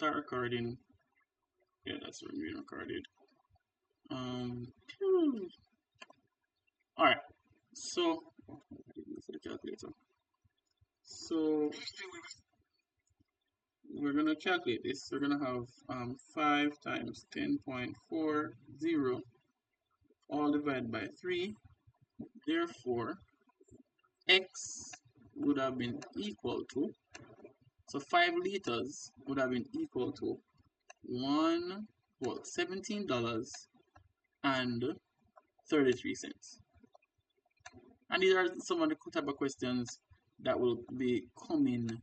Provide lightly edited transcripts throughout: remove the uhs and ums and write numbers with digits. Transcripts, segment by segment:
start recording. Yeah, that's being recorded. All right. So for the calculator. So we're gonna calculate this. We're gonna have 5 times 10.40 all divided by 3. Therefore, x would have been equal to, so 5 liters would have been equal to $17.33. And these are some of the type of questions that will be coming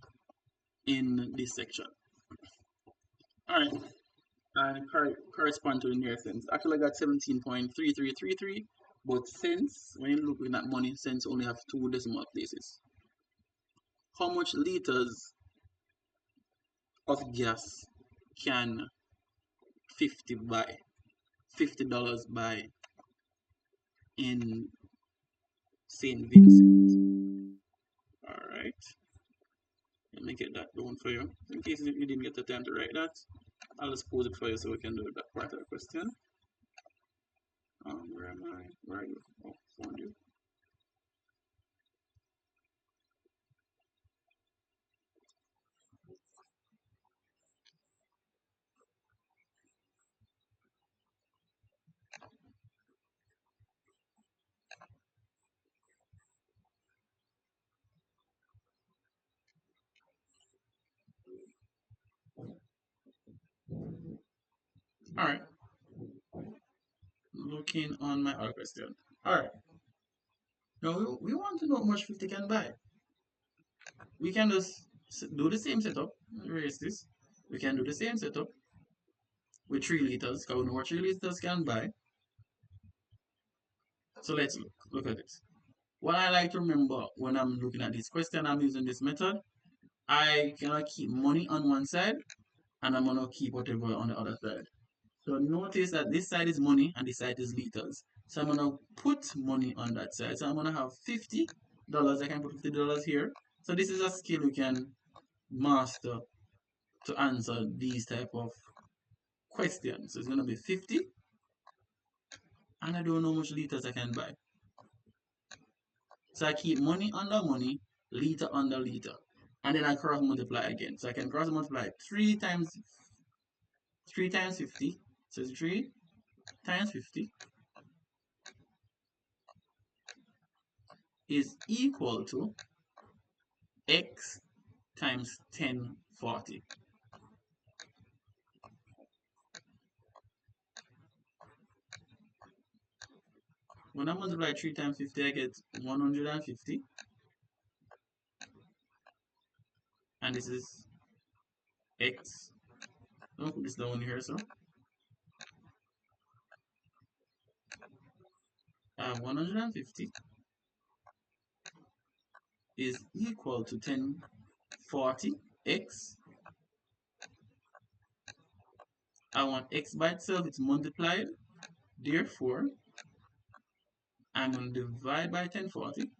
in this section. All right, and correspond to the nearest cents. Actually, I got 17.3333, but cents, when you're looking at money, cents only have 2 decimal places. How much liters of gas can $50 buy in St. Vincent? All right. Let me get that down for you. In case you didn't get the time to write that, I'll just pose it for you so we can do that part of the question. Where am I? Where are you? Oh, found you. All right. Looking on my other question. All right. Now we want to know how much 50 can buy. We can just do the same setup. Erase this. We can do the same setup with 3 liters, because we know what 3 liters can buy. So let's look at it. What I like to remember when I'm looking at this question, I'm using this method. I cannot keep money on one side, and I'm gonna keep whatever on the other side. So notice that this side is money and this side is liters. So I'm gonna put money on that side. So I'm gonna have $50. I can put $50 here. So this is a skill you can master to answer these type of questions. So it's gonna be 50, and I don't know how much liters I can buy. So I keep money under money, liter under liter, and then I cross multiply again. So I can cross multiply 3 times 50. So it's 3 times 50 is equal to x times 1040. When I multiply 3 times 50, I get 150. And this is x. Don't put this down here, so I have 150 is equal to 1040 x. I want x by itself, it's multiplied. Therefore, I'm going to divide by 1040.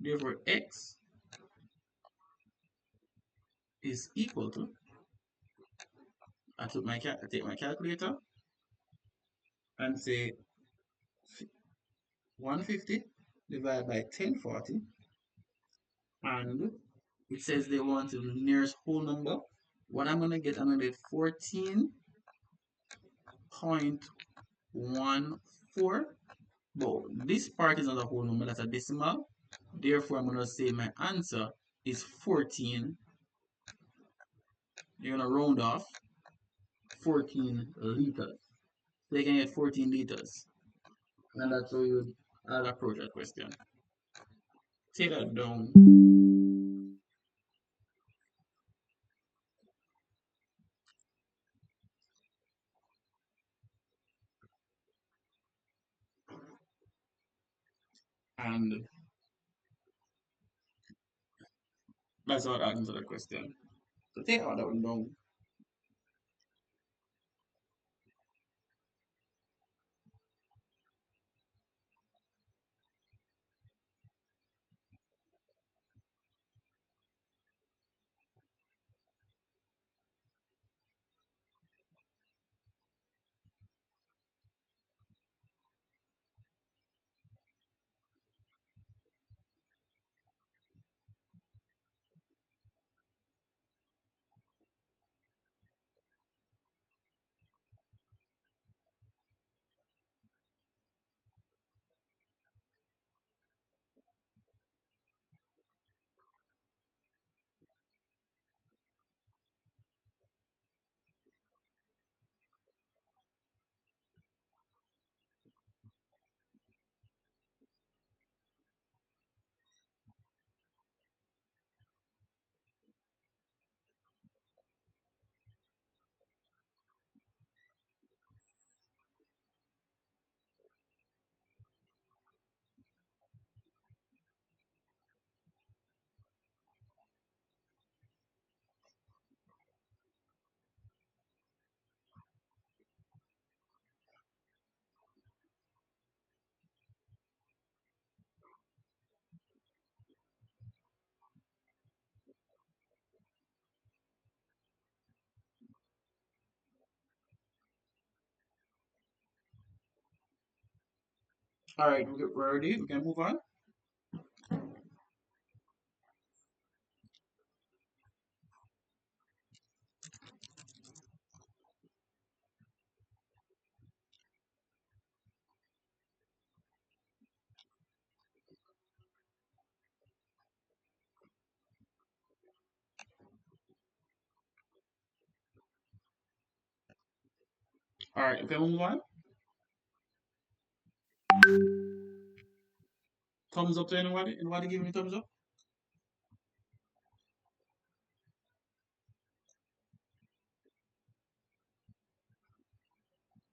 Therefore, x is equal to, I take my calculator and say 150 divided by 1040, and it says they want the nearest whole number. What I'm gonna get, I'm gonna get 14.14. But this part is not a whole number, that's a decimal. Therefore, I'm gonna say my answer is 14. You're gonna round off 14 liters. So you can get 14 liters. And that's how I'll approach that question. Take that down. And that's how I answer the question. So take out that one down. All right, we're ready. We can move on. All right, we can move on. Thumbs up to anybody? Anybody give me thumbs up?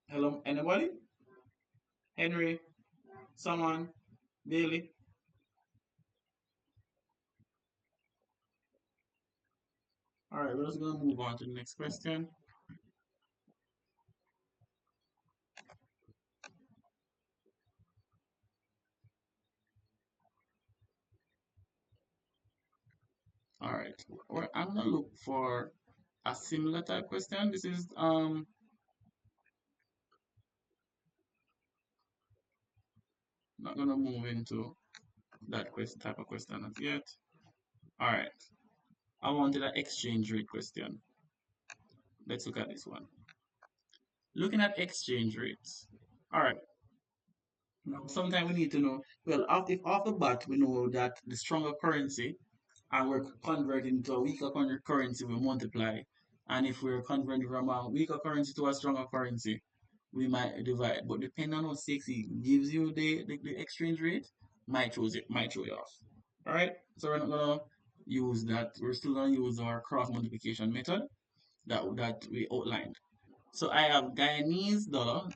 Hello, anybody? Henry, someone, Bailey. All right, we're just gonna move on to the next question. All right, I'm gonna look for a similar type question. This is not gonna move into that type of question as yet. All right, I wanted an exchange rate question. Let's look at this one. Looking at exchange rates. All right, sometimes we need to know. Well, if off the bat we know that the stronger currency and we're converting to a weaker currency, we multiply. And if we're converting from a weaker currency to a stronger currency, we might divide. But depending on how sexy gives you the exchange rate, might throw you off. All right. So we're not gonna use that. We're still gonna use our cross multiplication method that we outlined. So I have Guyanese dollar,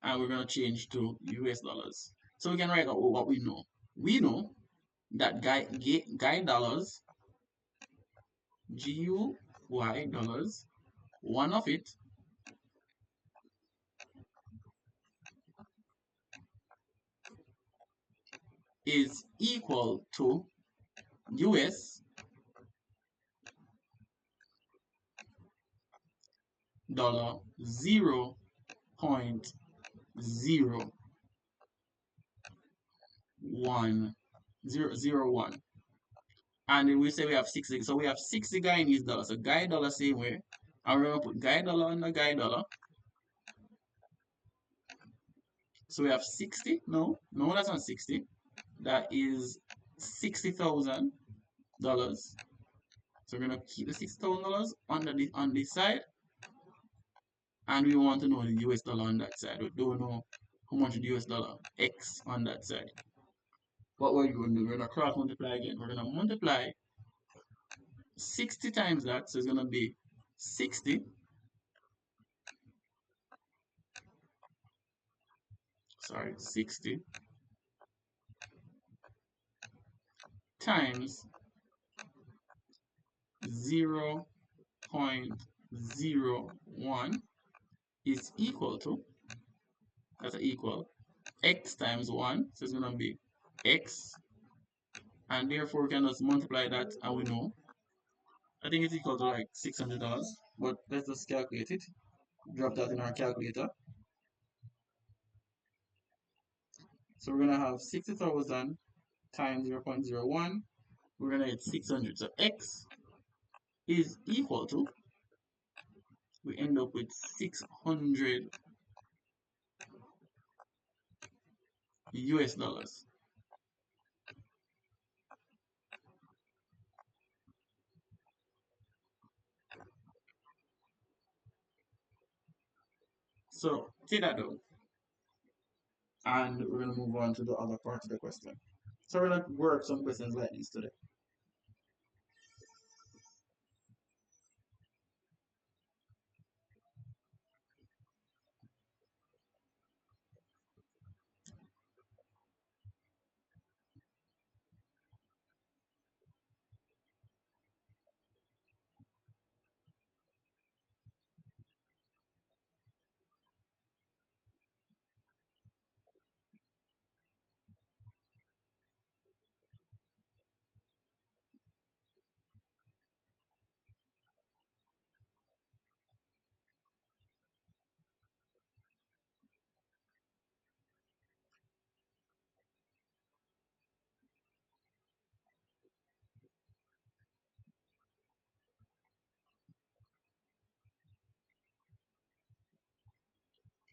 and we're gonna change to US dollars. So we can write out what we know. We know that Guy dollars, GUY dollars, one of it is equal to US dollar 0.01001. And we say we have 60. So we have 60 Guyanese dollars. So Guy dollar same way. And we're gonna put Guy dollar on the Guy dollar. So we have 60. No, that's not 60. That is $60,000. So we're gonna keep the $60,000 on this side, and we want to know the US dollar on that side. We don't know how much the US dollar X on that side. What we're going to do, we're gonna cross multiply again. We're gonna multiply 60 times that, so it's gonna be 60, sorry, 60 times 0.01 is equal to, that's an equal, x times 1, so it's going to be x, and therefore we can just multiply that, and we know, I think it's equal to like $600, but let's just calculate it, drop that in our calculator. So we're going to have 60,000 times 0.01, we're going to get 600, so x is equal to, we end up with 600 US dollars. So take that down, and we're going to move on to the other part of the question. So we're going to work some questions like this today.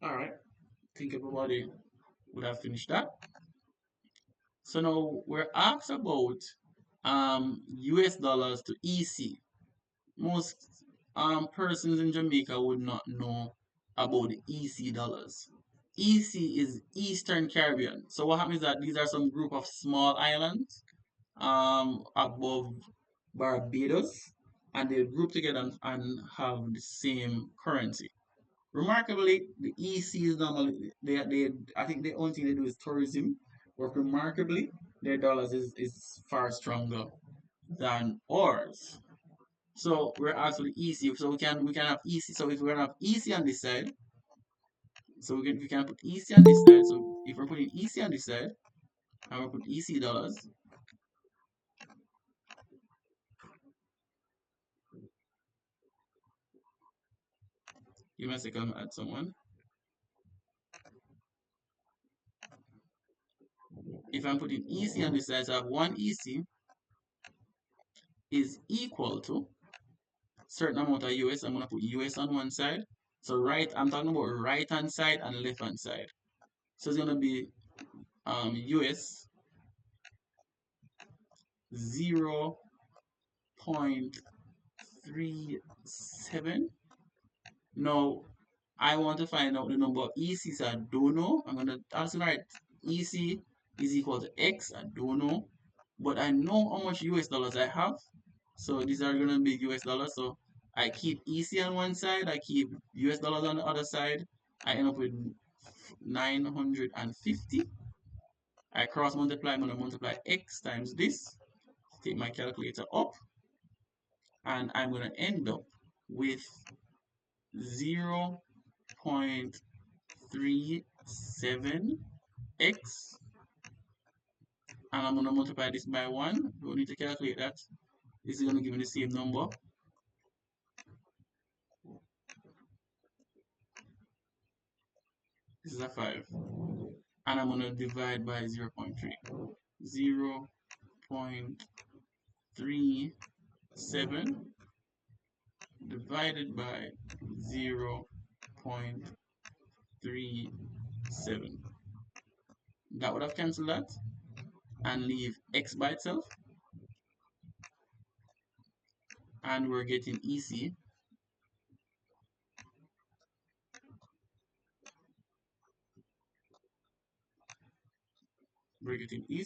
All right, I think everybody would have finished that. So now we're asked about US dollars to EC. Most persons in Jamaica would not know about the EC dollars. EC is Eastern Caribbean. So what happens is that these are some group of small islands above Barbados, and they group together and have the same currency. Remarkably, the EC is normally they I think the only thing they do is tourism, but remarkably, their dollars is far stronger than ours. So we're actually EC. So we can have EC. So if we're gonna have EC on this side, so we can put EC on this side. So if we're putting EC on this side and we put EC dollars, give me a second, add someone. If I'm putting EC on this side, so I have one EC is equal to certain amount of US. I'm gonna put US on one side. So I'm talking about right hand side and left hand side. So it's gonna be US 0.37. Now I want to find out the number of ECs. I don't know. I'm gonna write EC is equal to X. I don't know, but I know how much US dollars I have. So these are gonna be US dollars. So I keep EC on one side. I keep US dollars on the other side. I end up with 950. I cross multiply. I'm gonna multiply X times this. Take my calculator up, and I'm gonna end up with 0.37x, and I'm going to multiply this by 1. We don't need to calculate that. This is going to give me the same number. This is a 5. And I'm going to divide by 0 0.3. 0.37 divided by 0.37. That would have cancelled that and leave x by itself. And we're getting EC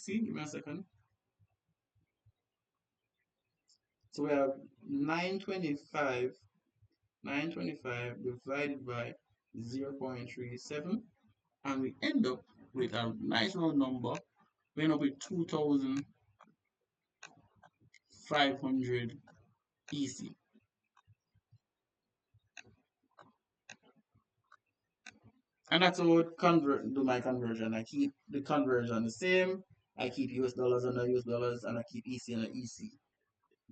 give me a second. So we have 925 divided by 0.37, and we end up with a nice round number. We end up with 2,500 EC. And that's how I convert do my conversion. I keep the conversion the same. I keep US dollars under US dollars, and I keep EC under EC,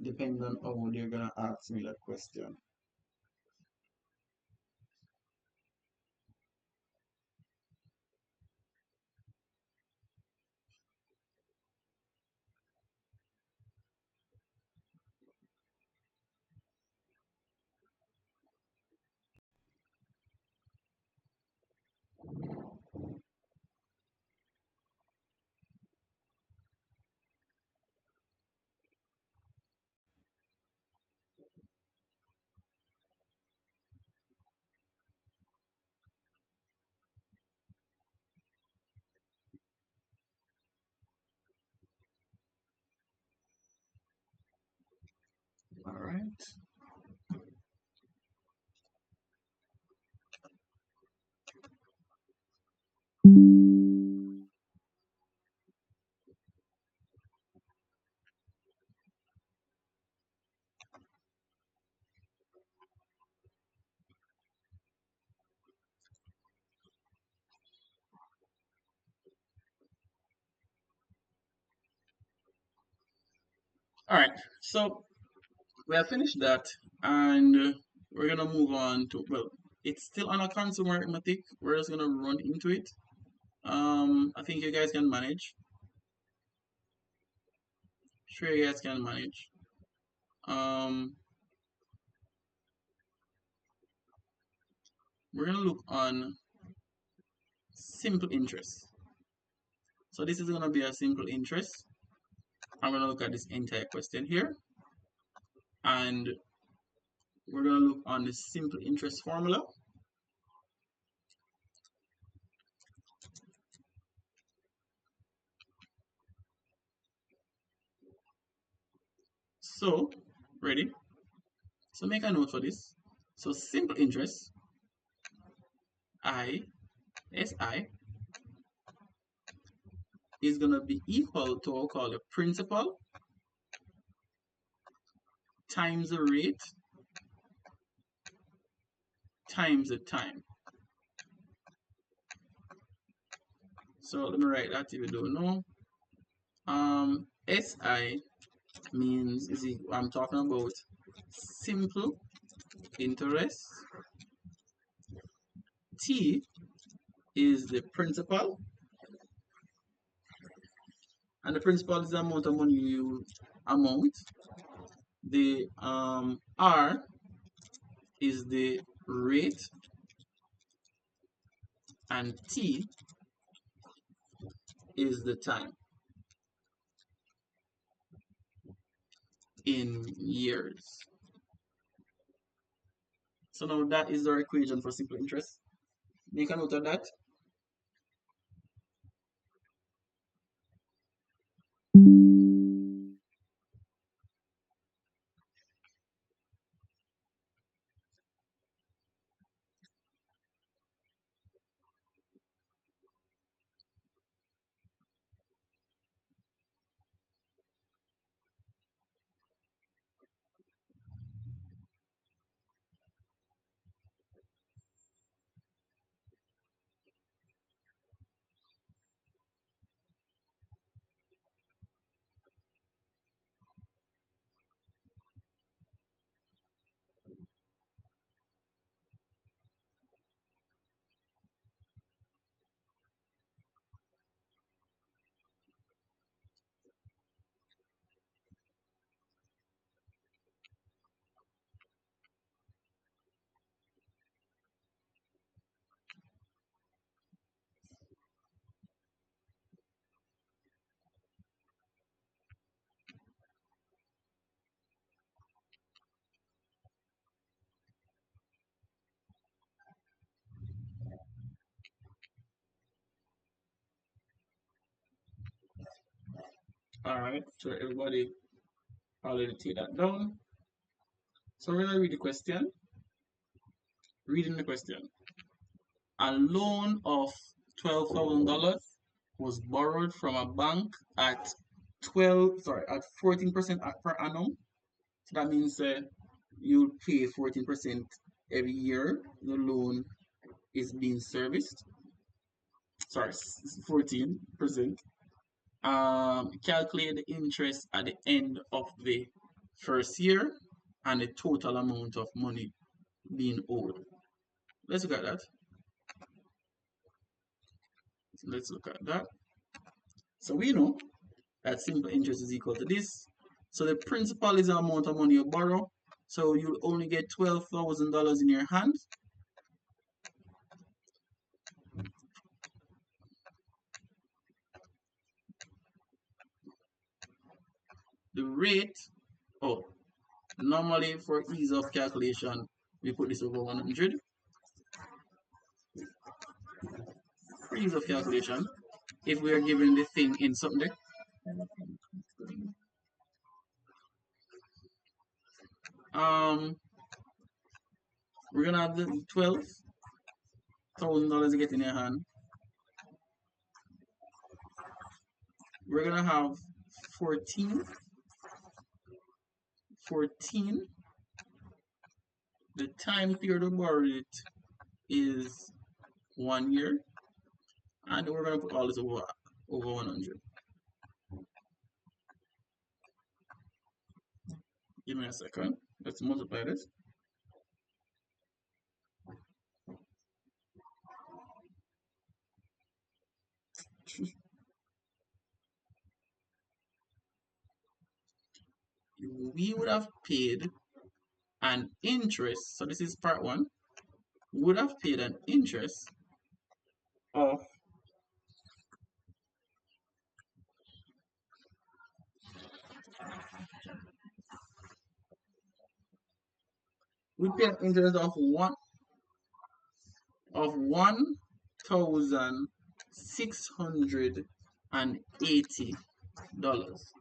depending on how they're gonna ask me that question. All right. All right. So we have finished that, and we're gonna move on to, well, it's still on a consumer arithmetic. We're just gonna run into it. I think you guys can manage. Sure, you guys can manage. Um, we're gonna look on simple interest. So this is gonna be a simple interest. I'm gonna look at this entire question here, and we're gonna look on the simple interest formula. So, ready? So make a note for this. So simple interest, ISI, is gonna be equal to what we call the principal times the rate times the time. So let me write that if you don't know. SI means I'm talking about simple interest. T is the principal, and the principal is the amount of money you amount. The R is the rate, and T is the time in years. So now that is our equation for simple interest. Make a note of that. All right, so everybody already take that down. So we're gonna read the question. Reading the question. A loan of $12,000 was borrowed from a bank at 14% per annum. So that means you'll pay 14% every year. The loan is being serviced. Sorry, 14%. Calculate the interest at the end of the first year and the total amount of money being owed. Let's look at that. Let's look at that. So we know that simple interest is equal to this. So the principal is the amount of money you borrow. So you'll only get $12,000 in your hand. The rate, oh, normally for ease of calculation, we put this over 100. For ease of calculation, if we are given the thing in something, we're gonna have the $12,000 you get in your hand. We're gonna have 14. The time period to borrow it is 1 year, and we're gonna put all this over 100. Give me a second. Let's multiply this. We would have paid an interest. So this is part one. We would have paid an interest of we paid an interest of $1,680.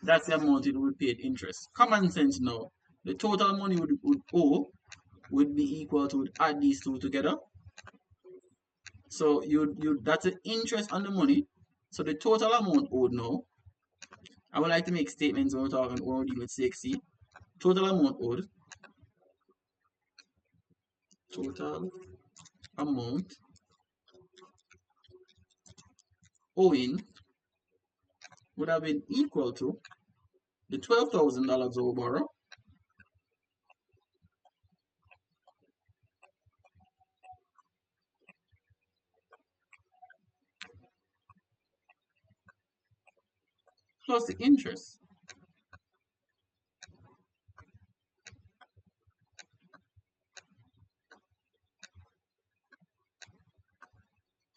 That's the amount it would pay interest. Common sense now. The total money would owe would be equal to, add these two together. So you that's the interest on the money. So the total amount owed now. I would like to make statements when we're dealing with CXC. Total amount owed. Total amount owing would have been equal to the $12,000 we borrow plus the interest.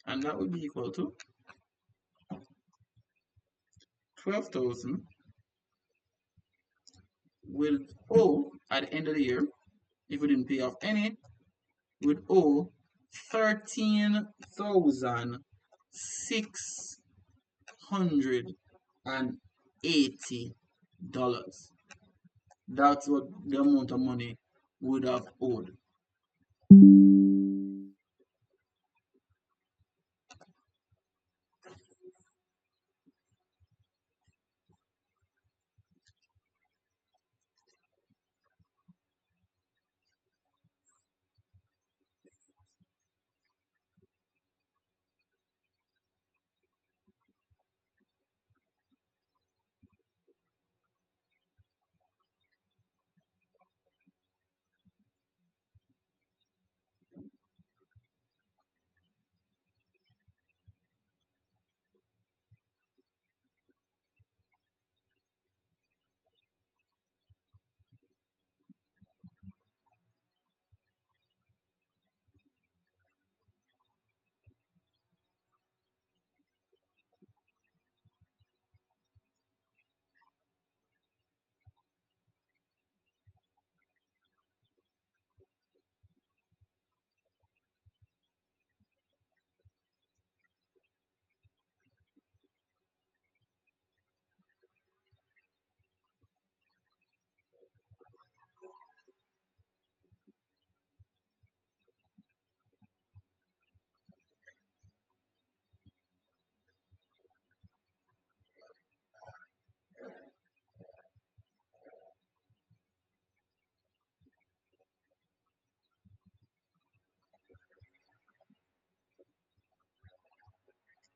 And that would be equal to 12,000 will owe at the end of the year, if we didn't pay off any, would owe $13,680. That's what the amount of money would have owed.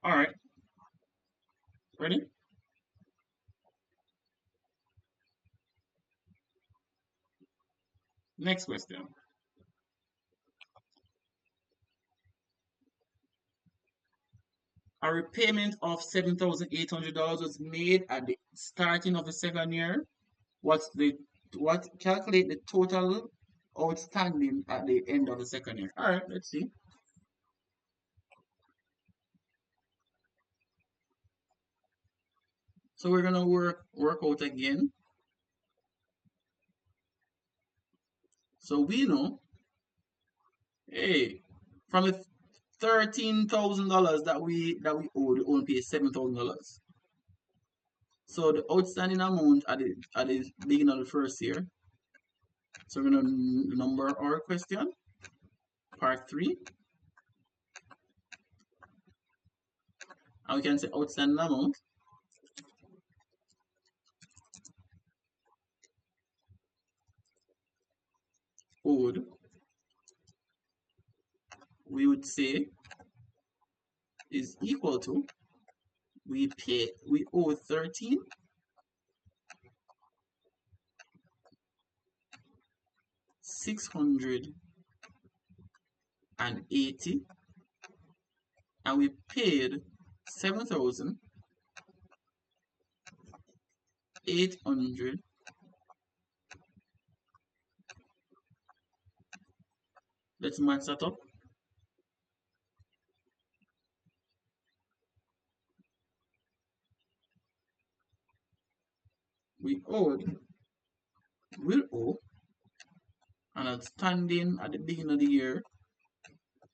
All right, ready? Next question. A repayment of $7,800 was made at the starting of the second year. What's the what calculate the total outstanding at the end of the second year? All right, let's see. So we're gonna work out again. So we know, hey, from the $13,000 that we owed, we only pay $7,000. So the outstanding amount at the beginning of the first year. So we're gonna number our question, part three, and we can say outstanding amount owed. We would say is equal to we owe 13 680 and we paid 7,800. Let's match that up. We owed, will owe an outstanding at the beginning of the year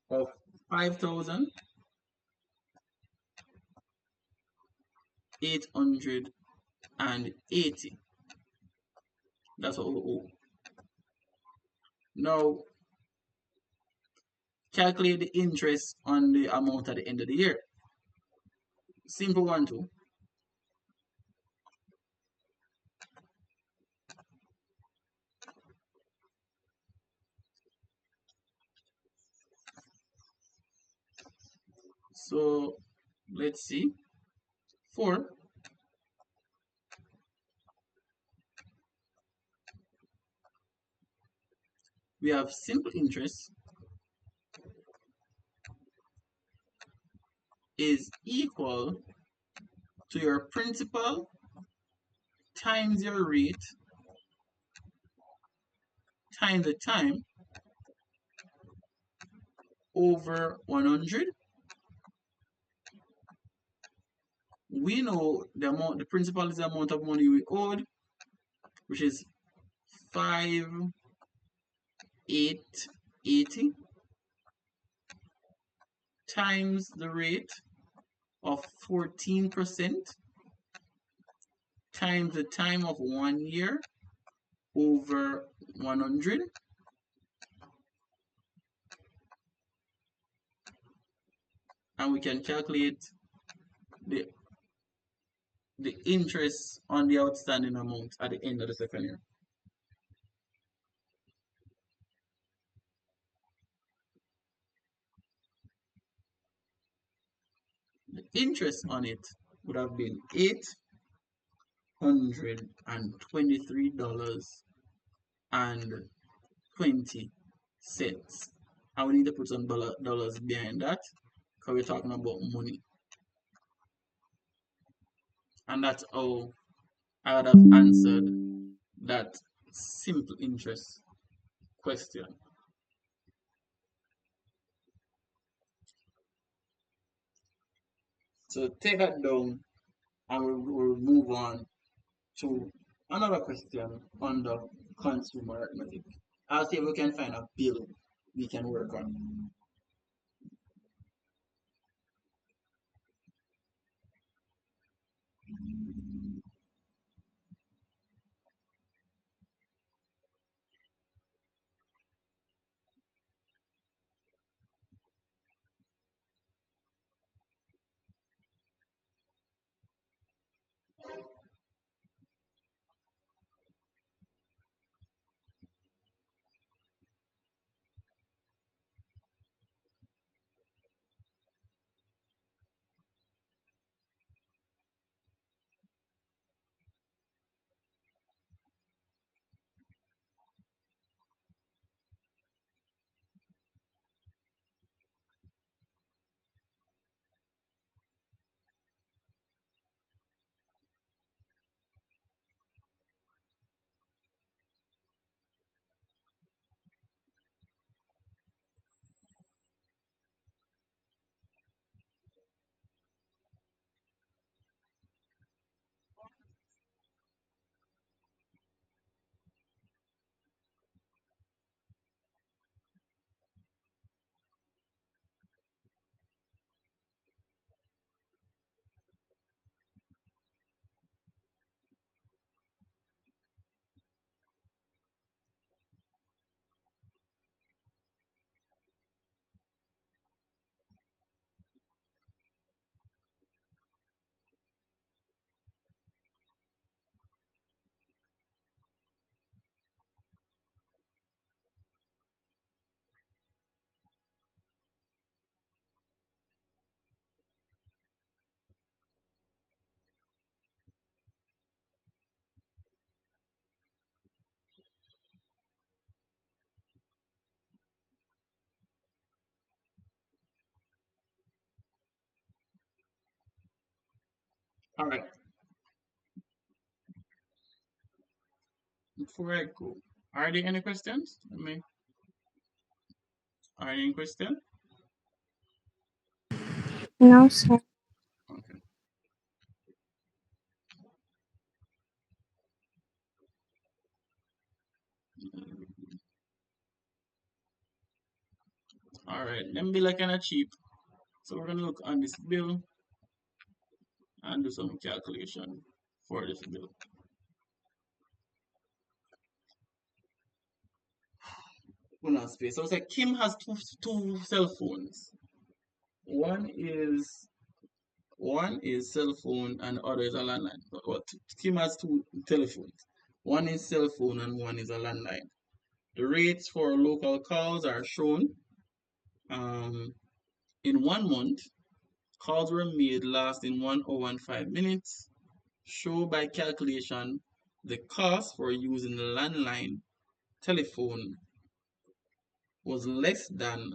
of 5,880. That's what we owe. Now calculate the interest on the amount at the end of the year. Simple one too. So let's see. For we have simple interest is equal to your principal times your rate times the time over 100. We know the principal is the amount of money we owed, which is 5,880 times the rate of 14% times the time of 1 year over 100. And we can calculate the interest on the outstanding amount at the end of the second year. The interest on it would have been $823.20. And we need to put some dollars behind that because we're talking about money. And that's how I would have answered that simple interest question. So take that down and we'll move on to another question on the consumer arithmetic. I'll see if we can find a bill we can work on. All right. Before I go, are there any questions? Are there any questions? No, sir. Okay. All right. Them bill are kind of cheap. So we're gonna look on this bill and do some calculation for this bill. Hold on, space. So it's like Kim has two cell phones. One is one is cell phone and the other is a landline. Well, Kim has two telephones. One is cell phone and one is a landline. The rates for local calls are shown. Um, in 1 month, calls were made lasting 1 hour and 5 minutes. Show by calculation the cost for using the landline telephone was less than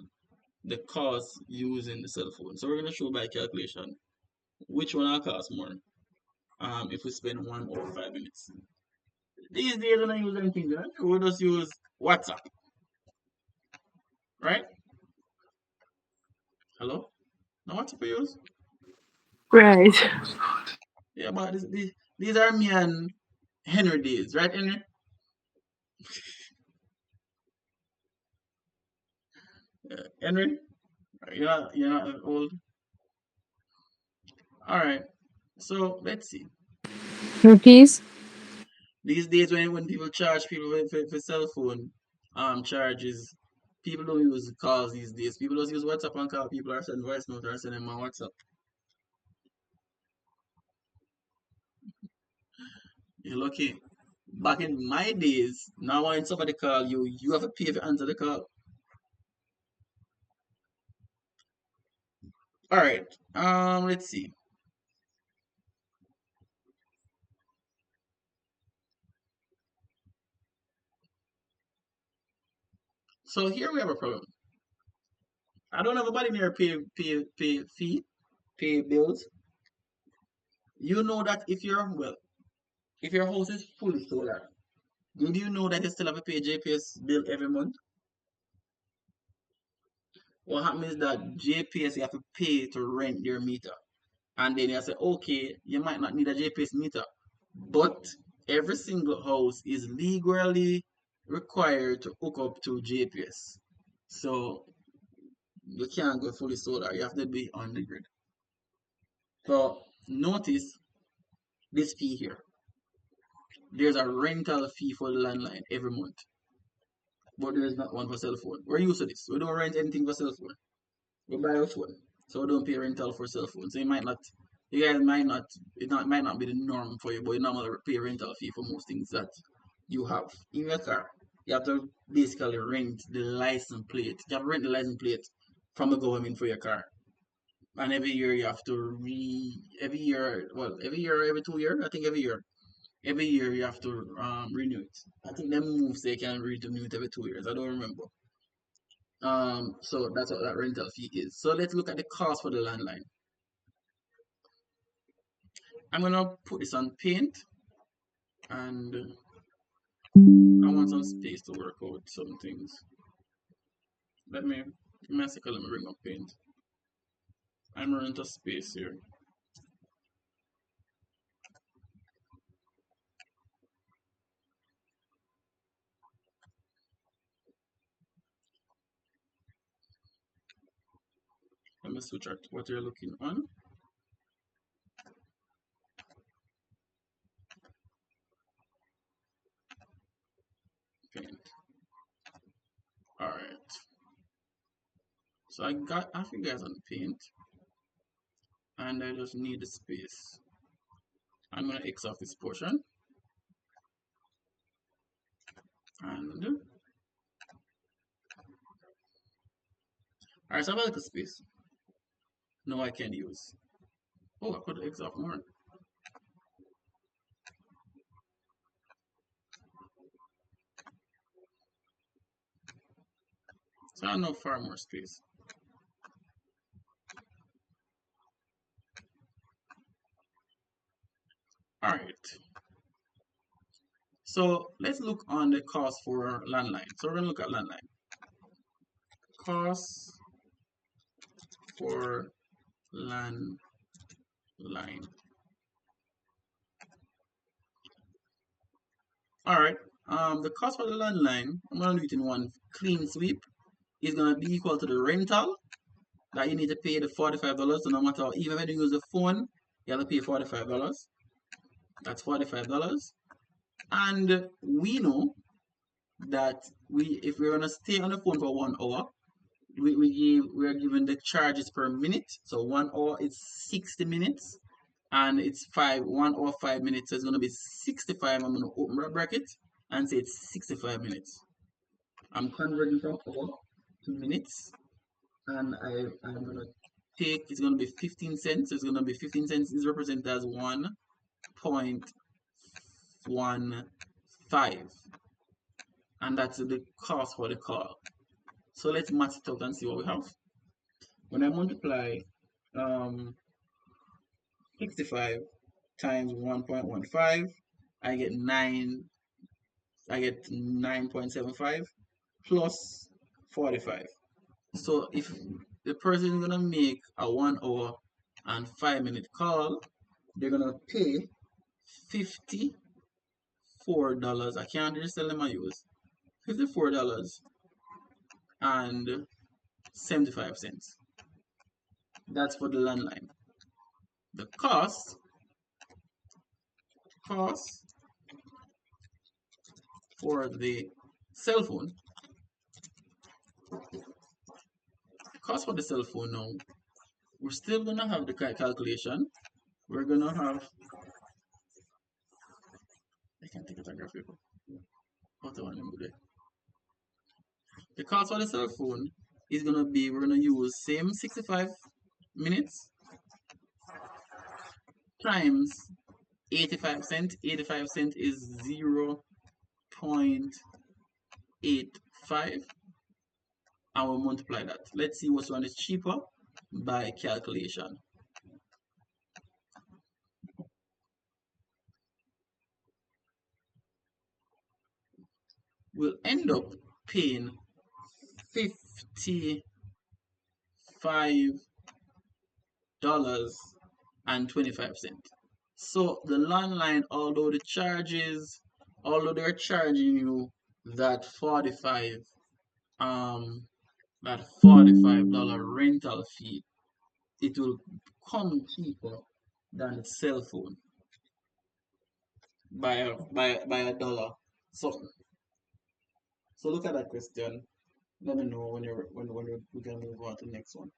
the cost using the cell phone. So we're going to show by calculation which one will cost more if we spend 1 hour 5 minutes. These days, I don't use anything. We just use WhatsApp, right? Hello? Now, WhatsApp we use? Right. Yeah, but these are me and Henry days, right, Henry? Henry, you're not old. All right. So let's see. Please. These days, when people charge people for cell phone charges, people don't use calls these days. People just use WhatsApp and call. People are sending voice notes or sending them on WhatsApp. You're lucky. Back in my days, now when somebody call you, you have to pay to answer the call. All right. Let's see. So here we have a problem. I don't have anybody near pay bills. You know that if your house is fully solar, do you know that you still have to pay JPS bill every month? What happens is that JPS you have to pay to rent your meter. And then you say, okay, you might not need a JPS meter, but every single house is legally required to hook up to JPS. So you can't go fully solar. You have to be on the grid. So notice this fee here. There's a rental fee for the landline every month, but there is not one for cell phone. We're used to this. We don't rent anything for cell phone. We buy a phone, so we don't pay rental for cell phone. So you guys might not be the norm for you, but you normally pay rental fee for most things that you have in your car. You have to basically rent the license plate. You have to rent the license plate from the government for your car. And every year you have to every year, well, every year, every 2 years, I think every year you have to renew it. I think them moves they can renew it every 2 years. I don't remember. So that's what that rental fee is. So let's look at the cost for the landline. I'm gonna put this on paint, and I want some space to work out some things. Give me a second, let me bring up paint. I'm running out of space here. Let me switch out what you're looking on. Paint. Alright. So I think guys on paint, and I just need the space. I'm gonna X off this portion, and alright, so I have a little space. No, I can use. Oh, I could X off more. So I know far more space. So let's look on the cost for landline. So we're gonna look at landline. Cost for landline. All right. The cost for the landline, I'm gonna do it in one clean sweep, is gonna be equal to the rental that you need to pay the $45. So no matter even when you use the phone, you have to pay $45. That's $45. And we know that if we're gonna stay on the phone for 1 hour, we are given the charges per minute. So 1 hour is 60 minutes, and it's 1 hour 5 minutes. So it's gonna be 65. I'm gonna open my bracket and say it's 65 minutes. I'm converting from hour to minutes, and I'm gonna take, it's gonna be 15 cents. So it's gonna be 15 cents is represented as 1.15, and that's the cost for the call. So let's match it out and see what we have. When I multiply 65 times 1.15, I get 9.75 plus 45. So if the person is gonna make a 1 hour and 5 minute call, they're gonna pay $54. I can't just tell them I use $54 and 75 cents. That's for the landline. The cost for the cell phone, cost for the cell phone now, we're still gonna have the calculation. We're gonna have, I can't take a graphic. What do I want to do? The cost for the cell phone is gonna be, we're gonna use same 65 minutes times 85 cents. 85 cents is 0.85, and we'll multiply that. Let's see which one is cheaper by calculation. We'll end up paying $55.25. So the landline, although they're charging you that 45 um that $45 rental fee, it will come cheaper than a cell phone by a dollar. So look at that question. Let me know when we can move on to the next one.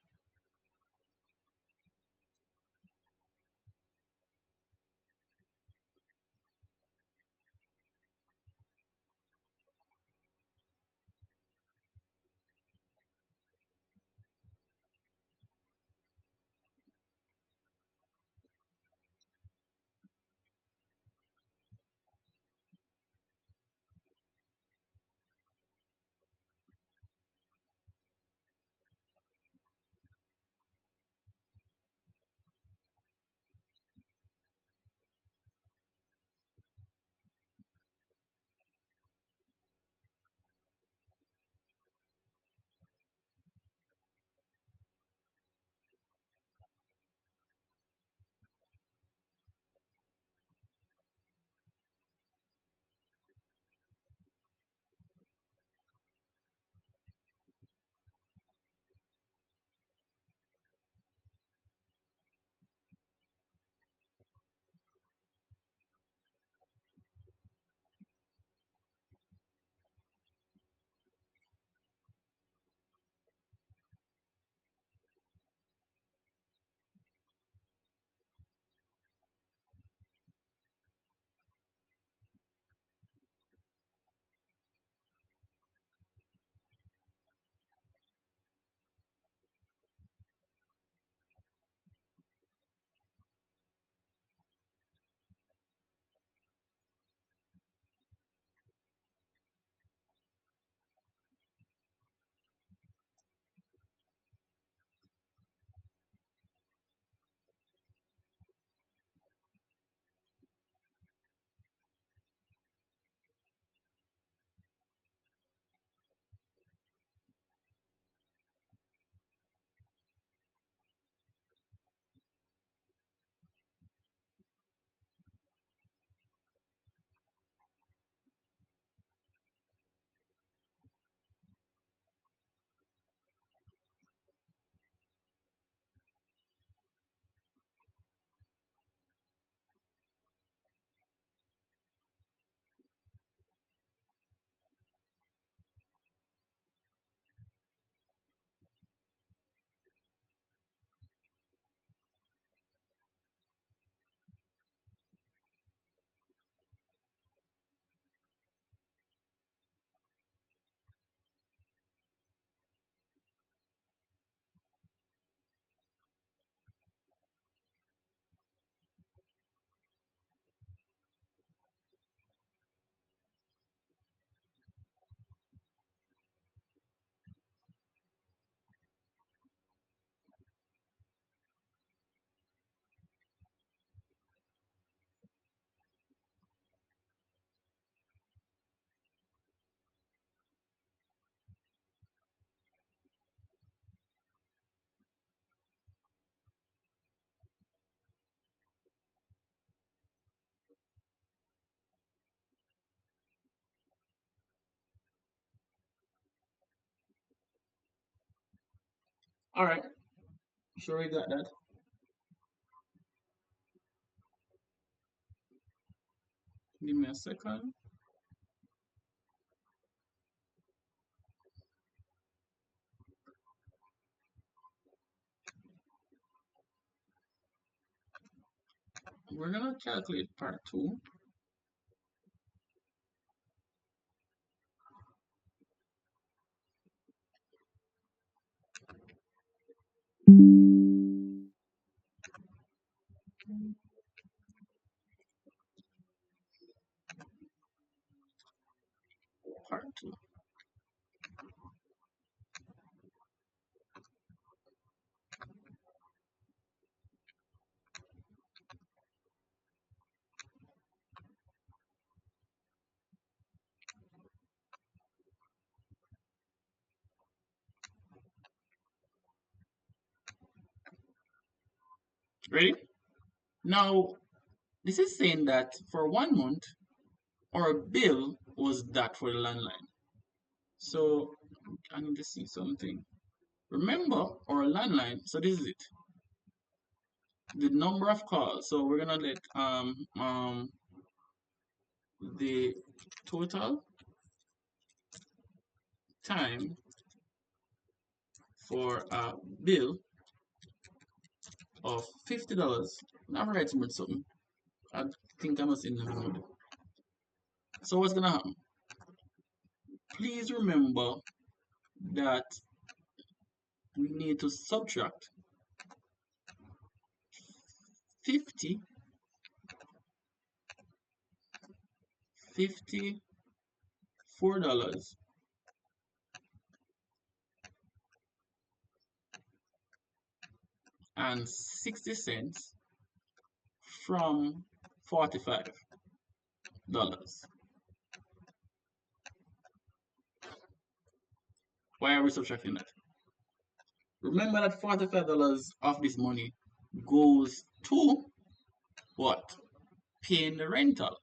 All right, sure we got that. Give me a second. We're gonna calculate part two. Part two. Ready? Now, this is saying that for 1 month, our bill was that for the landline. So I need to see something. Remember our landline. So this is it. The number of calls. So we're gonna let the total time for a bill of $50. Now write something. I think I must in the mood. So what's gonna happen? Please remember that we need to subtract 50, $54 and 60 cents from $45. Why are we subtracting that? Remember that $45 of this money goes to what? Paying the rental.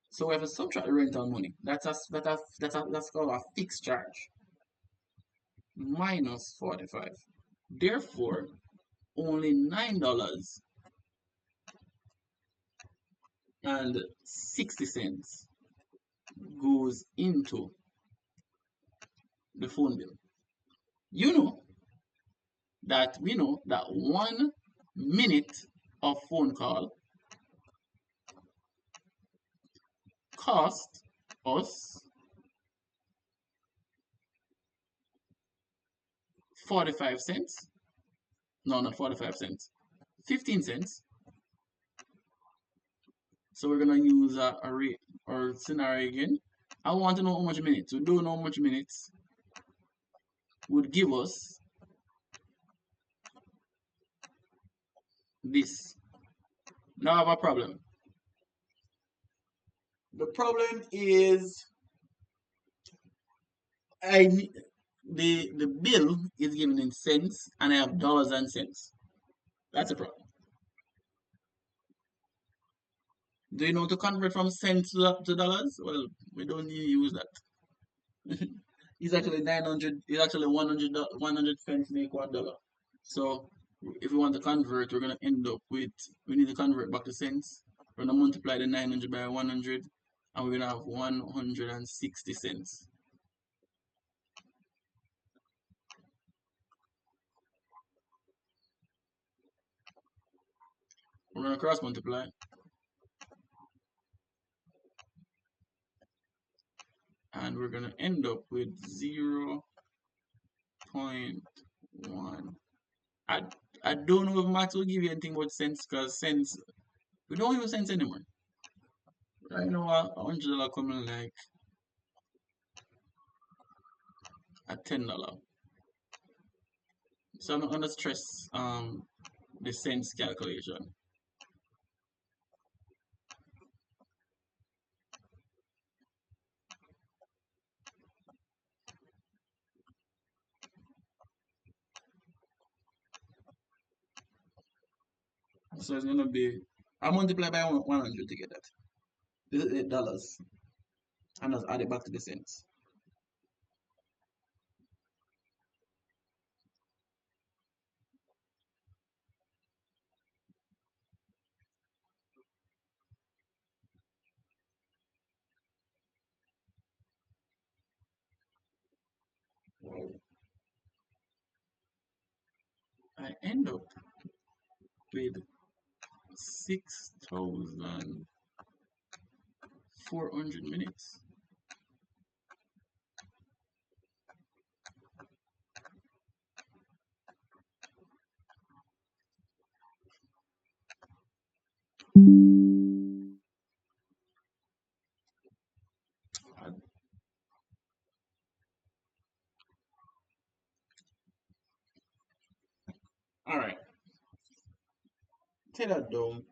So we have to subtract the rental money. That's called a fixed charge. Minus 45. Therefore, only $9 and 60 cents goes into the phone bill. You know that we know that 1 minute of phone call cost us 45 cents. No, not 45 cents. 15 cents. So we're gonna use a rate or scenario again. I want to know how much minutes. We don't know how much minutes would give us this. Now I have a problem. The problem is I the bill is given in cents and I have dollars and cents. That's a problem. Do you know to convert from cents to dollars? Well, we don't need to use that. It's actually 900. It's actually 100 cents make $1. So if we want to convert, we're gonna end up with we need to convert back to cents. We're gonna multiply the 900 by 100, and we're gonna have 160 cents. We're gonna cross multiply, and we're gonna end up with 0.1. I I don't know if Max will give you anything about cents because cents we don't use cents anymore. Right now, $100 coming like at $10. So I'm not gonna stress the cents calculation. So it's gonna be I multiply by 100 to get that. This is $8, and just add it back to the cents. I end up with 6,400 minutes. All right, take that down.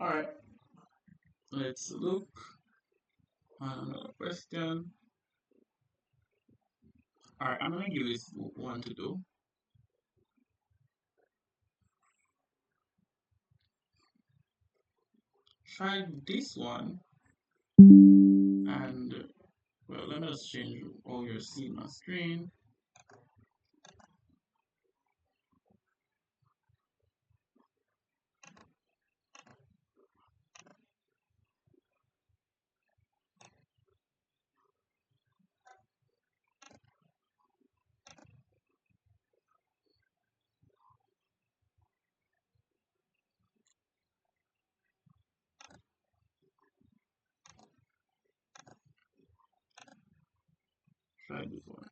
All right, let's look at another question. All right, I'm gonna give this one to do. Try this one, and well, let us change all your see my screen. Try this one.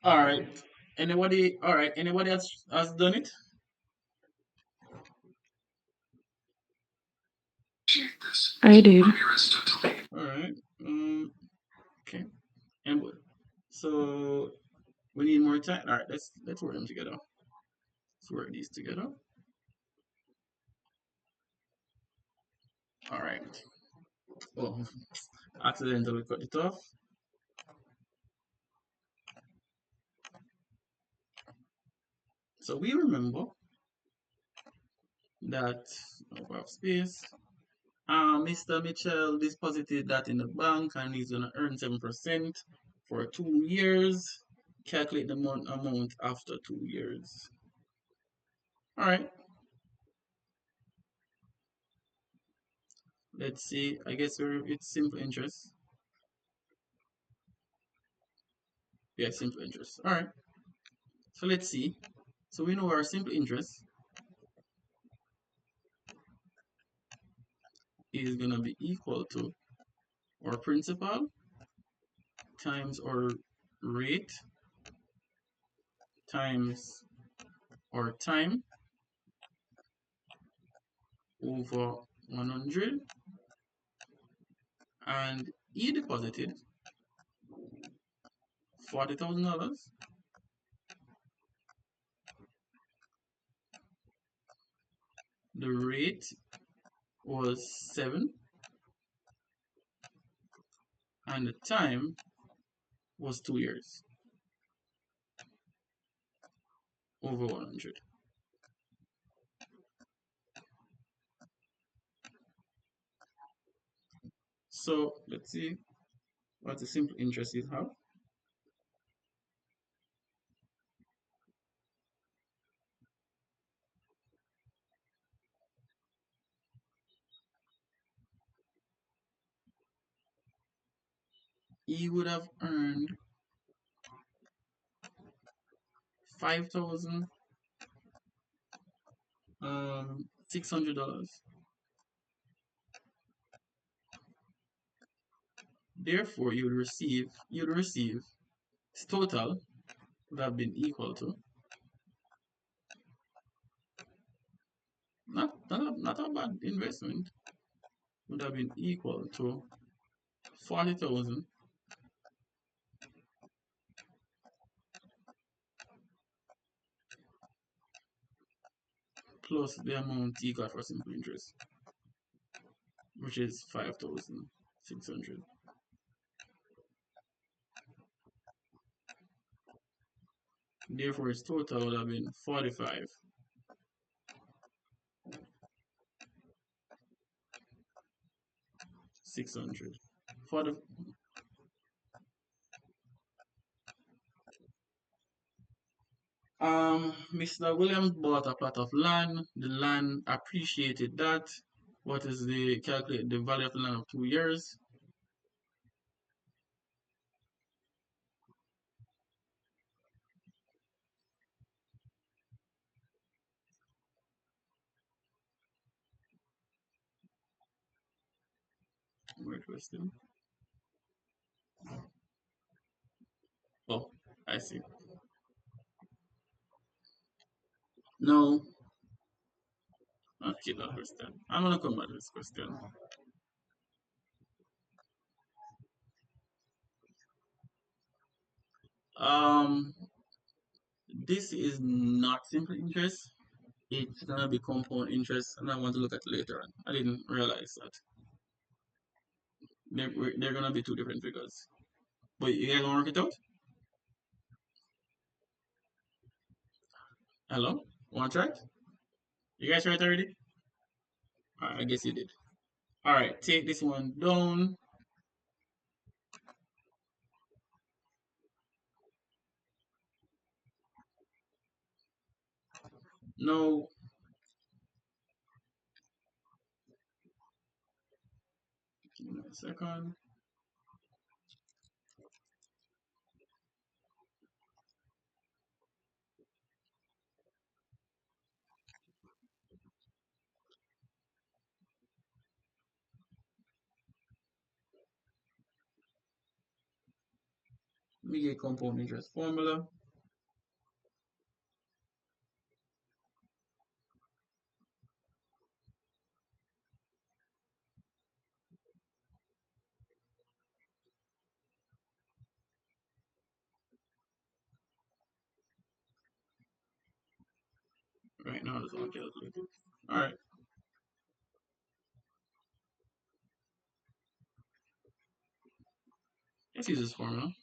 All right. Anybody? All right. Anybody else has done it? I did. All right. Okay. And so we need more time. All right. Let's work them together. Let's work these together. All right. Oh, accidentally cut it off. So we remember that over space. Mr. Mitchell deposited that in the bank and he's gonna earn 7% for 2 years. Calculate the amount after 2 years. All right. Let's see. I guess it's simple interest. Yeah, simple interest. All right. So let's see. So we know our simple interest is gonna be equal to our principal times our rate times our time over 100, and he deposited $40,000. The rate was 7 and the time was 2 years over 100. So let's see what the simple interest is have. He would have earned $5,600. Therefore, you'd receive his total would have been equal to not a bad investment, would have been equal to 40,000 plus the amount he got for simple interest, which is 5,600. Therefore, his total would have been 45,600. For the Mr. Williams bought a plot of land. The land appreciated that. What is the calculate the value of the land of 2 years? Great question. Oh, I see. No, not keep that question. I'm gonna come back to this question. Um, this is not simple interest. It's gonna be compound interest, and I want to look at it later on. I didn't realize that they're gonna be two different figures. But you guys wanna work it out? Hello, wanna try it? You guys try it already? I guess you did. All right, take this one down. No, give me a second. me get compound interest formula. Right now, this one calculated. All right, let's use this formula.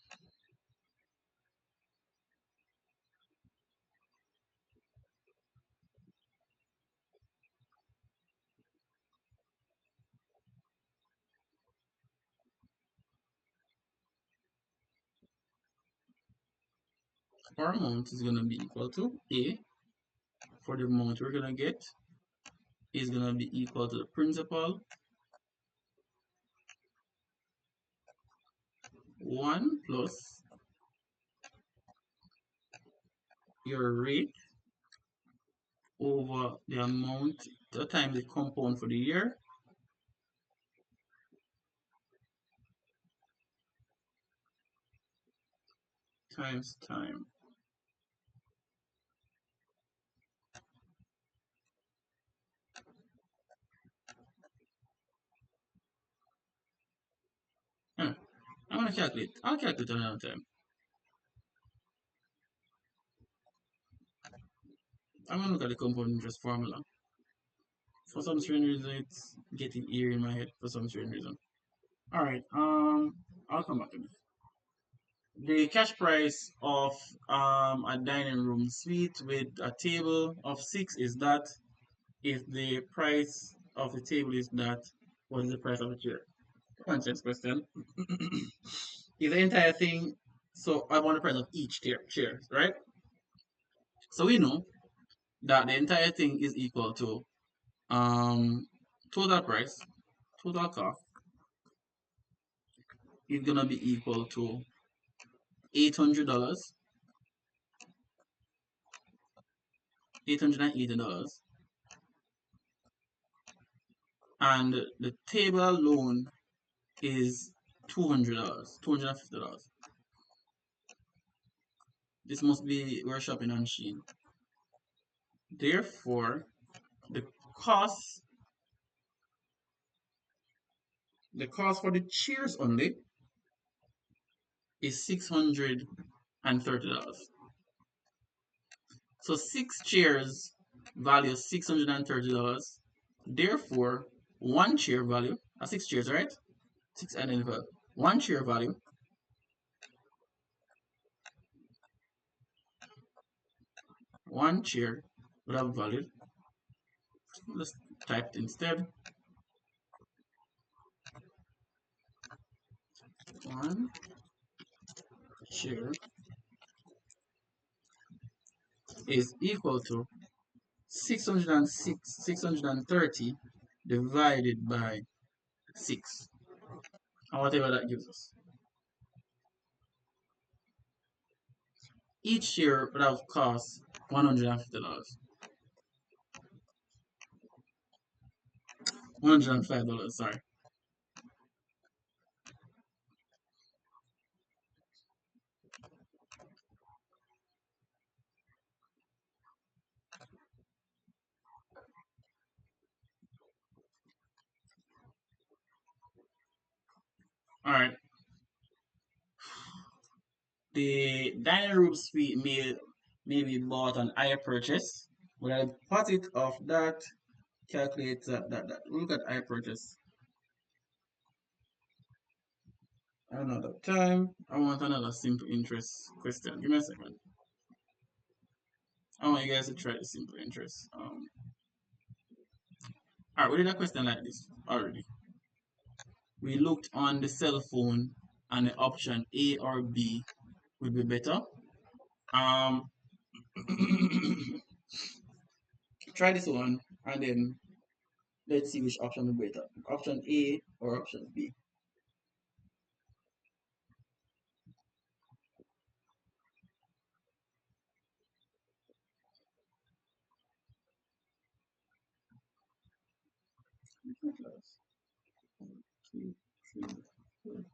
Our amount is going to be equal to A for the amount we're going to get is going to be equal to the principal 1 plus your rate over the amount the times the compound for the year times time. Huh. I'm going to calculate. I'll calculate another time. I'm going to look at the compound interest formula. For some strange reason, it's getting eerie in my head for some strange reason. All right. I'll come back to this. The cash price of a dining room suite with a table of six is that. If the price of the table is that, what is the price of the chair? Conscience question. Is the entire thing, so I want the price of each chair, right? So we know that the entire thing is equal to total price, total cost is gonna be equal to $800, $880, and the table alone is $200, $250. This must be we're shopping on Shein. Therefore, the cost the cost for the chairs only is $630. So six chairs value $630. Therefore, one chair value, six chairs, right? Six identical. One chair value, one chair would have valued. Let's type it instead. One chair is equal to 630 divided by 6, and whatever that gives us. Each chair would have cost $150. $105, sorry. All right. The dining room suite may be bought on higher purchase. When I part it off that, calculate that. Look at higher purchase. Another time. I want another simple interest question. Give me a second. I want you guys to try the simple interest. All right, we did a question like this already. We looked on the cell phone and the option A or B would be better. Um, try this one and then let's see which option will be better. Option A or option B. One, two, three, four.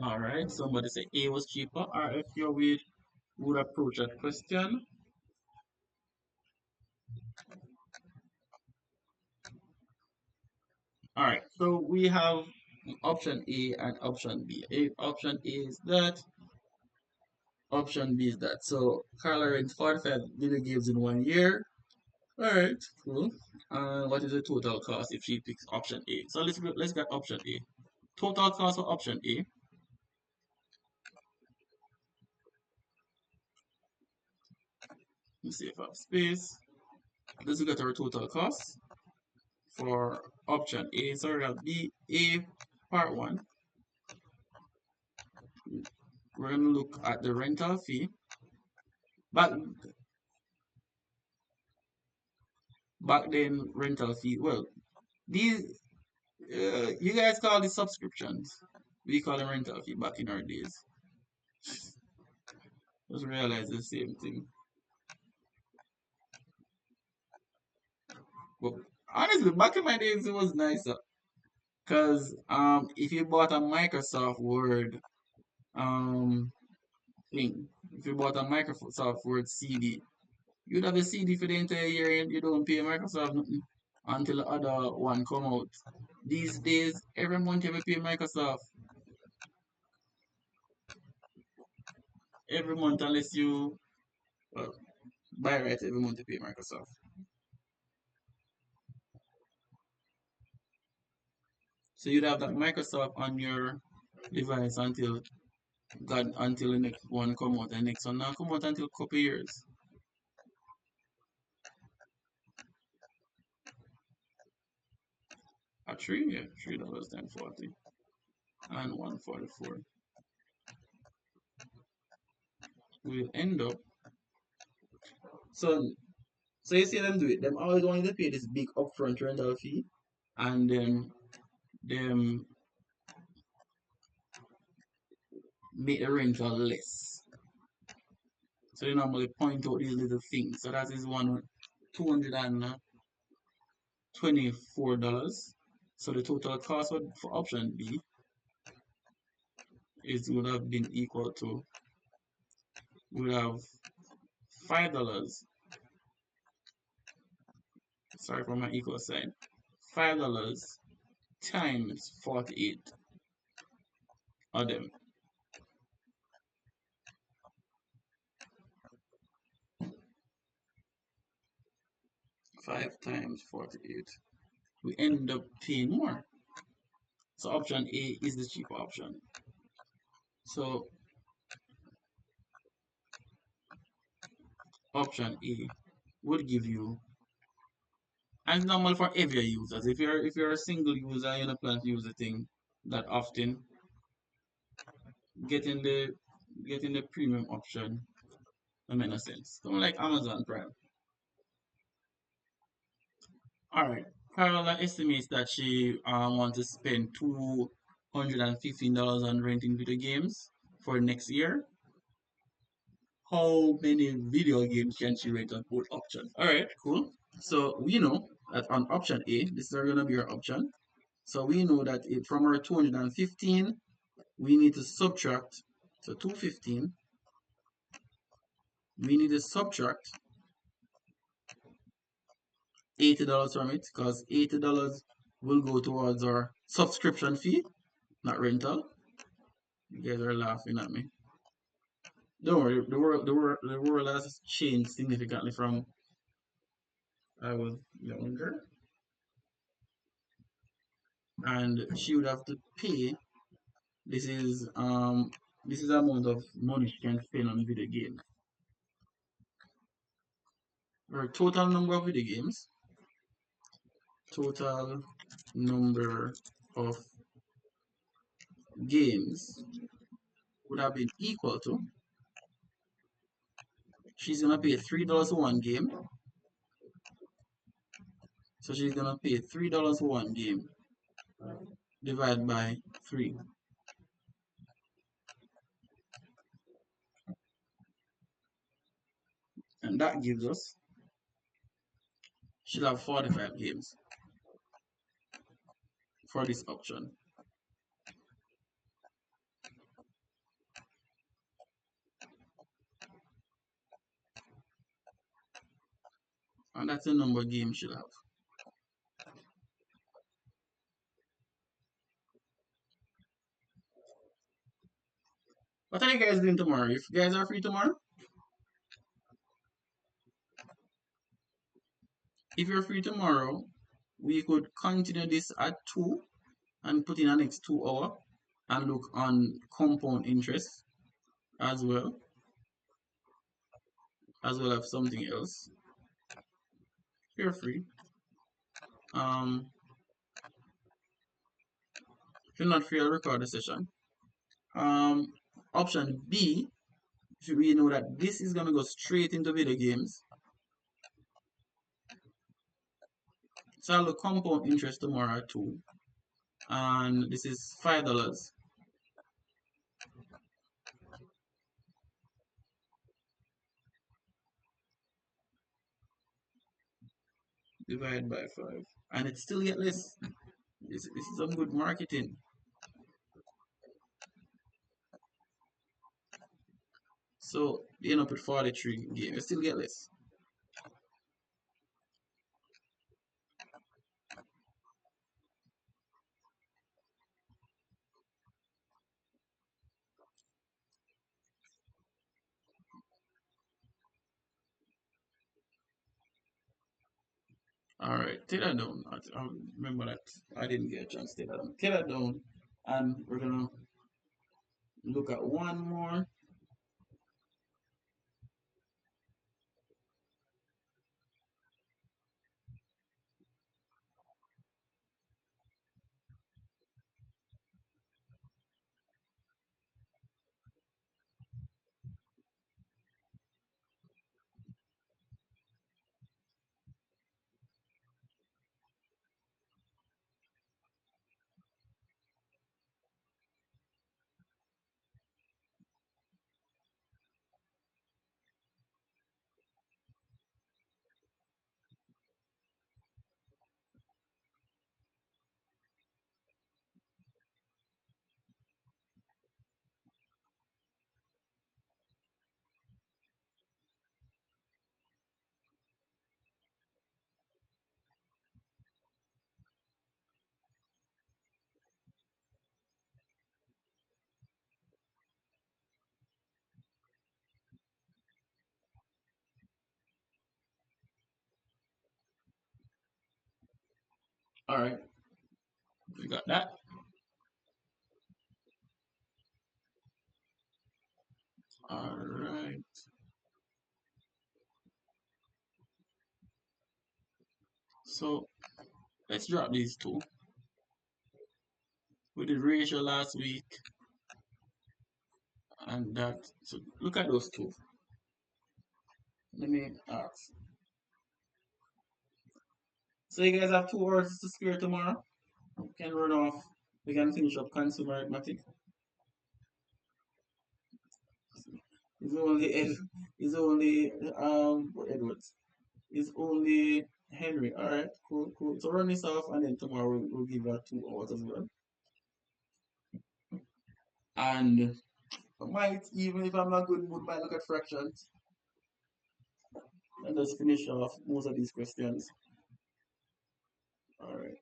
All right, somebody say A was cheaper. All right, if your way would approach that question. All right, so we have option A and option B. Option A is that, option B is that. So Carla rents 45 video games in 1 year. All right, cool. And what is the total cost if she picks option A? So let's get option A. Total cost for option A. Let's see if I have space. Let's look at our total cost for option A. So we have B, A, part one. We're going to look at the rental fee. Back then, rental fee. Well, these you guys call these subscriptions. We call them rental fee back in our days. Just realize the same thing. But honestly, back in my days, it was nicer. Because if you bought a Microsoft Word um thing, if you bought a Microsoft Word CD, you'd have a CD for the entire year and you don't pay Microsoft nothing until the other one come out. These days, every month you have to pay Microsoft. Every month unless you well, buy right every month you pay Microsoft. So you'd have that Microsoft on your device until the next one come out. The next one not come out until a couple years. A tree, yeah, $3 then 40 and 144. We'll end up. So so you see them do it. Them always wanting to pay this big upfront rental fee, and then them make the rental less. So they normally point out these little things. So that is one $224. So the total cost for option B is would have been equal to, would have $5. Sorry for my equal sign. $5 times 48 of them. 5 times 48. We end up paying more. So option A is the cheaper option. So option A would give you, and it's normal for every users. If you're a single user and you don't plan to use the thing that often, getting the getting the premium option don't make no sense. Don't like Amazon Prime. All right. Carola estimates that she wants to spend $215 on renting video games for next year. How many video games can she rent on both options? All right, cool. So we know that on option A, this is going to be our option. So we know that from our 215, we need to subtract. So 215, we need to subtract $80 from it because $80 will go towards our subscription fee, not rental. You guys are laughing at me. Don't worry, the world has changed significantly from I was younger, and she would have to pay. This is the amount of money she can spend on video games. Her total number of video games, total number of games would have been equal to. She's gonna pay $3 for one game, so she's gonna pay $3 for one game divided by 3, and that gives us, she'll have 45 games for this option. And that's the number game should have. What are you guys doing tomorrow? If you guys are free tomorrow, if you're free tomorrow, we could continue this at 2 and put in the next 2 hours and look on compound interest as well, as something else. Feel free. Um, if you're not free, I'll record the session. Um, Option B, we know that this is gonna go straight into video games. So I'll look compound interest tomorrow too, and this is $5 divided by 5, and it still get less. This is some good marketing. So you end up with 43 game, you still get less. All right, take that down. I remember that I didn't get a chance to take that down. Take that down, and we're gonna look at one more. All right, we got that. All right. So let's drop these two. We did ratio last week and that. So look at those two. Let me ask. So you guys have 2 hours to spare tomorrow. We can run off. We can finish up consumer arithmetic. It's only it's only Edwards. It's only Henry. All right, cool, cool. So run this off, and then tomorrow we'll give her 2 hours as well. And I might, even if I'm not good mood, might look at fractions and just finish off most of these questions. All right.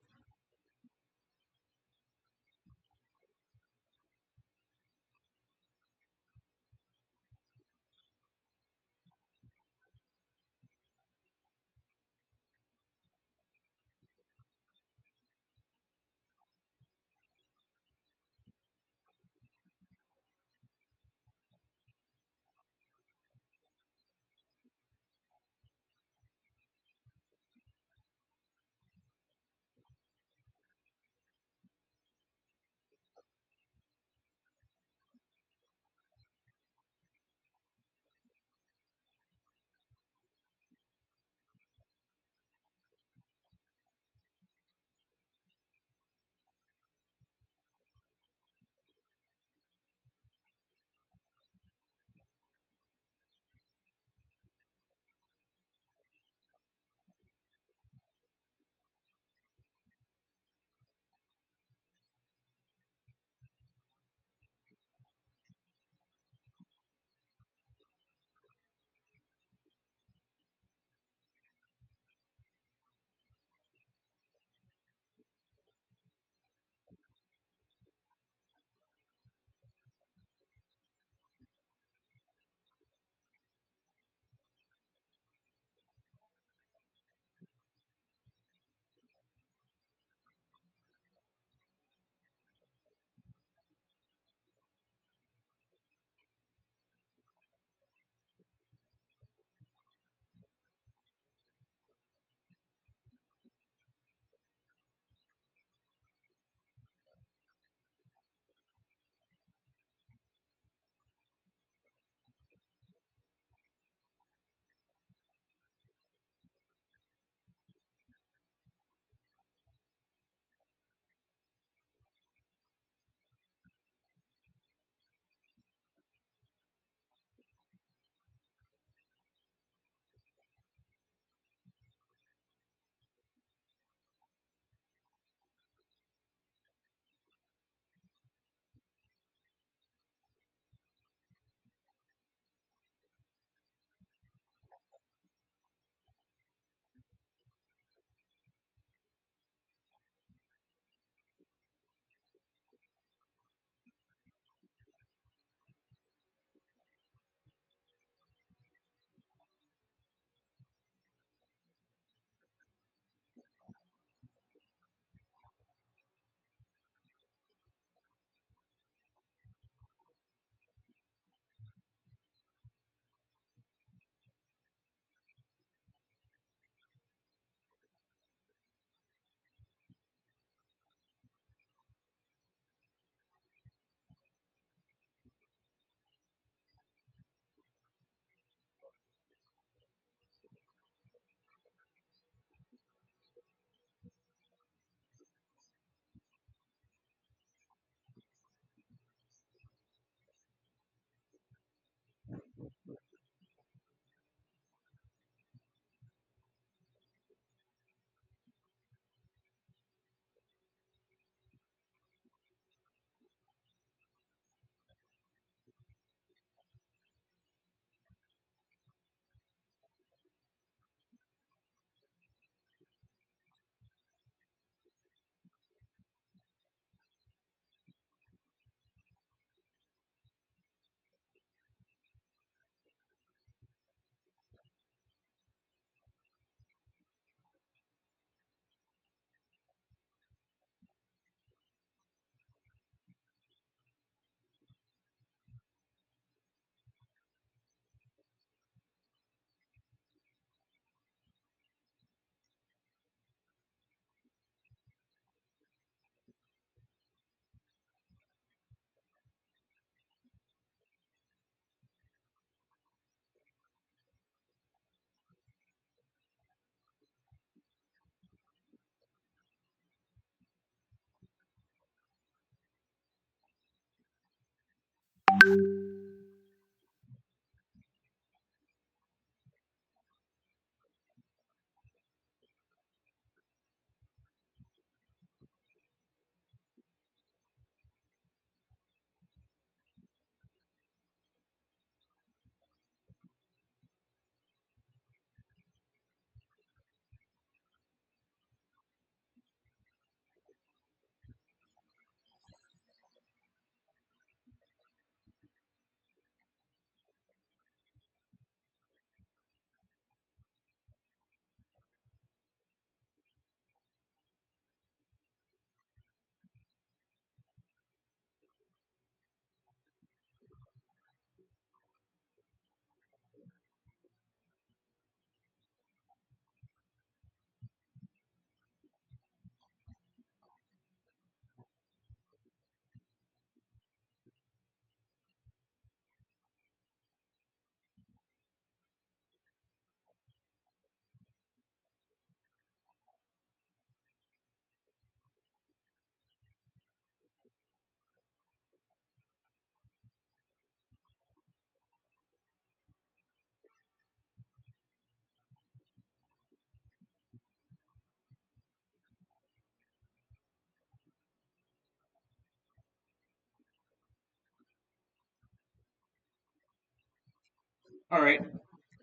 All right,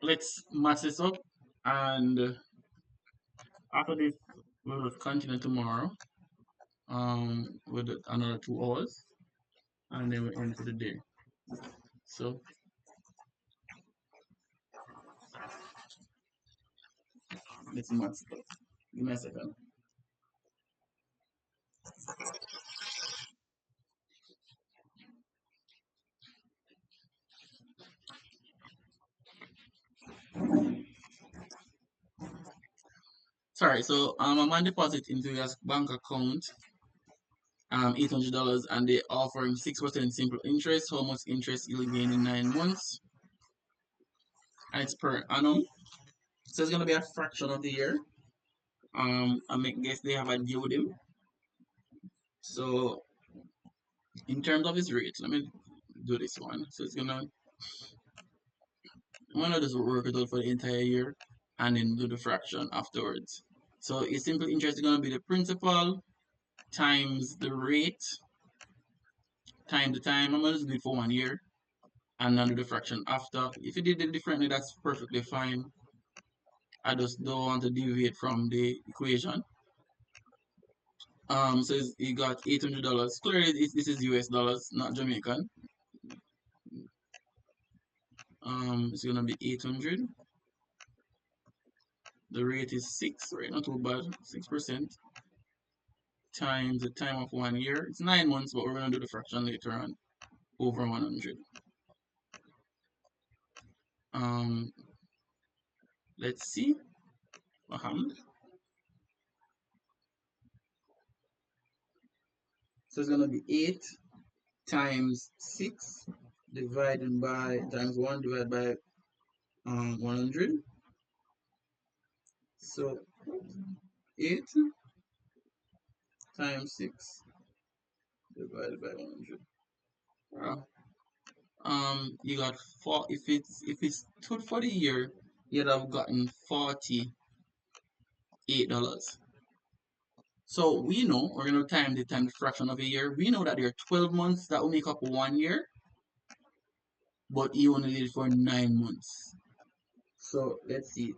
let's match this up, and after this, we'll continue tomorrow with another 2 hours, and then we end for the day. So let's match it up. Give me a second. Sorry, so I'm on deposit into your bank account $800, and they offer him 6% simple interest. How much interest he'll gain in 9 months, and it's per annum. So it's gonna be a fraction of the year. I guess they have a deal with him. So in terms of his rate, let me do this one. So I'm gonna just work it out for the entire year, and then do the fraction afterwards. So his simple interest is gonna be the principal times the rate times the time. I'm gonna just do it for 1 year, and then do the fraction after. If you did it differently, that's perfectly fine. I just don't want to deviate from the equation. So he got $800. Clearly, this is US dollars, not Jamaican. It's gonna be 800. The rate is 6, right? Not too bad. 6% times the time of 1 year. It's 9 months, but we're gonna do the fraction later on. Over 100. Um, let's see what happened. So it's gonna be 8 times 6 divided by times 1 divided by 100. So 8 times 6 divided by 100. Wow. You got four. If it's stood for the year, you'd have gotten $48. So we know we're gonna time the fraction of a year. We know that there are 12 months that will make up 1 year, but you only did it for 9 months. So let's see.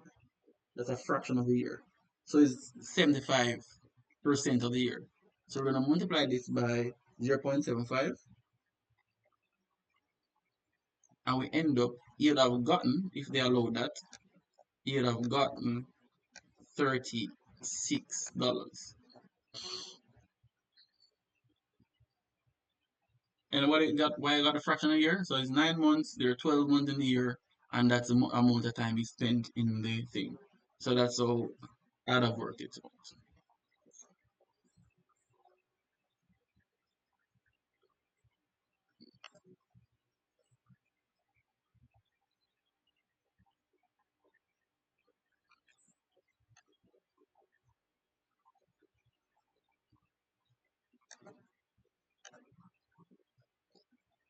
That's a fraction of a year. So it's 75% of the year. So we're gonna multiply this by 0.75, and we end up you'd have gotten, if they allow that, you'd have gotten $36. And why I got a fraction a year? So it's 9 months, there are 12 months in the year, and that's the amount of time he spent in the thing. So that's how I'd have worked it out.